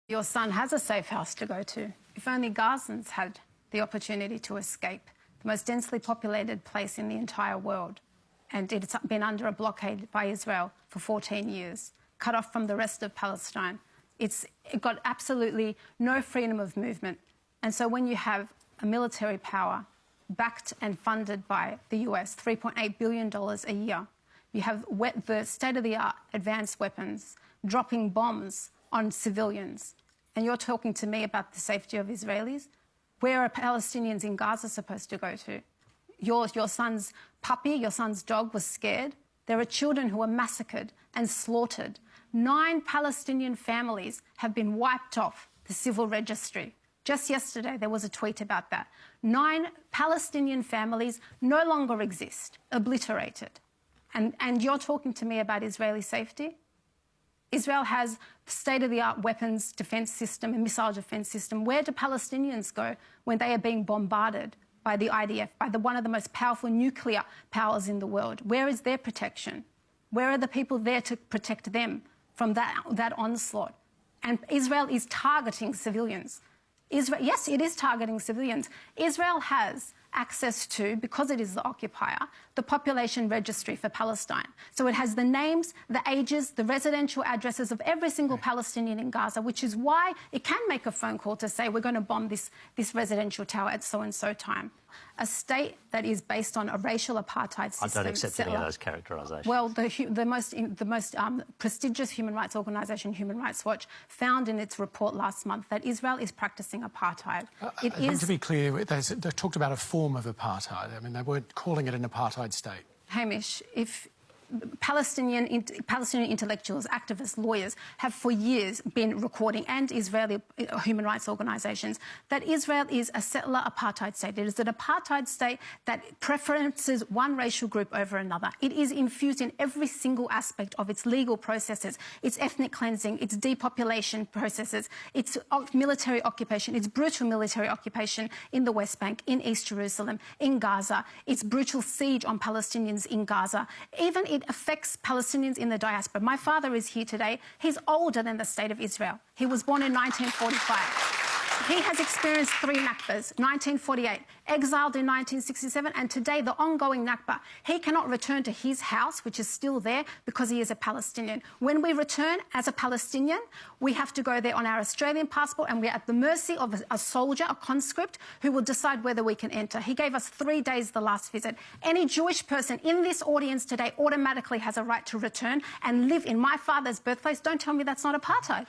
Your son has a safe house to go to. If only Gazans had the opportunity to escape, the most densely populated place in the entire world. And it's been under a blockade by Israel for 14 years, cut off from the rest of Palestine. It got absolutely no freedom of movement. And so when you have a military power backed and funded by the US, $3.8 billion a year, you have the state-of-the-art advanced weapons, dropping bombs on civilians, and you're talking to me about the safety of Israelis? Where are Palestinians in Gaza supposed to go to? Your son's puppy, your son's dog was scared. There are children who were massacred and slaughtered. 9 Palestinian families have been wiped off the civil registry. Just yesterday, there was a tweet about that. 9 Palestinian families no longer exist, obliterated. And you're talking to me about Israeli safety? Israel has state-of-the-art weapons defence system and missile defence system. Where do Palestinians go when they are being bombarded by the IDF, by one of the most powerful nuclear powers in the world? Where is their protection? Where are the people there to protect them from that onslaught? And Israel is targeting civilians. Yes, it is targeting civilians. Israel has access to, because it is the occupier, the population registry for Palestine. So it has the names, the ages, the residential addresses of every single Palestinian in Gaza, which is why it can make a phone call to say we're going to bomb this residential tower at so-and-so time. A state that is based on a racial apartheid system. I don't accept any of those characterisations. Well, the most prestigious human rights organisation, Human Rights Watch, found in its report last month that Israel is practising apartheid. To be clear, they talked about a form of apartheid. I mean, they weren't calling it an apartheid state. Hamish, if Palestinian intellectuals, activists, lawyers have for years been recording, and Israeli human rights organisations, that Israel is a settler apartheid state. It is an apartheid state that preferences one racial group over another. It is infused in every single aspect of its legal processes, its ethnic cleansing, its depopulation processes, its military occupation, its brutal military occupation in the West Bank, in East Jerusalem, in Gaza, its brutal siege on Palestinians in Gaza. Even it affects Palestinians in the diaspora. My father is here today. He's older than the State of Israel. He was born in 1945. He has experienced 3 Nakbas, 1948, exiled in 1967, and today the ongoing Nakba. He cannot return to his house, which is still there, because he is a Palestinian. When we return as a Palestinian, we have to go there on our Australian passport, and we're at the mercy of a soldier, a conscript, who will decide whether we can enter. He gave us 3 days the last visit. Any Jewish person in this audience today automatically has a right to return and live in my father's birthplace. Don't tell me that's not apartheid.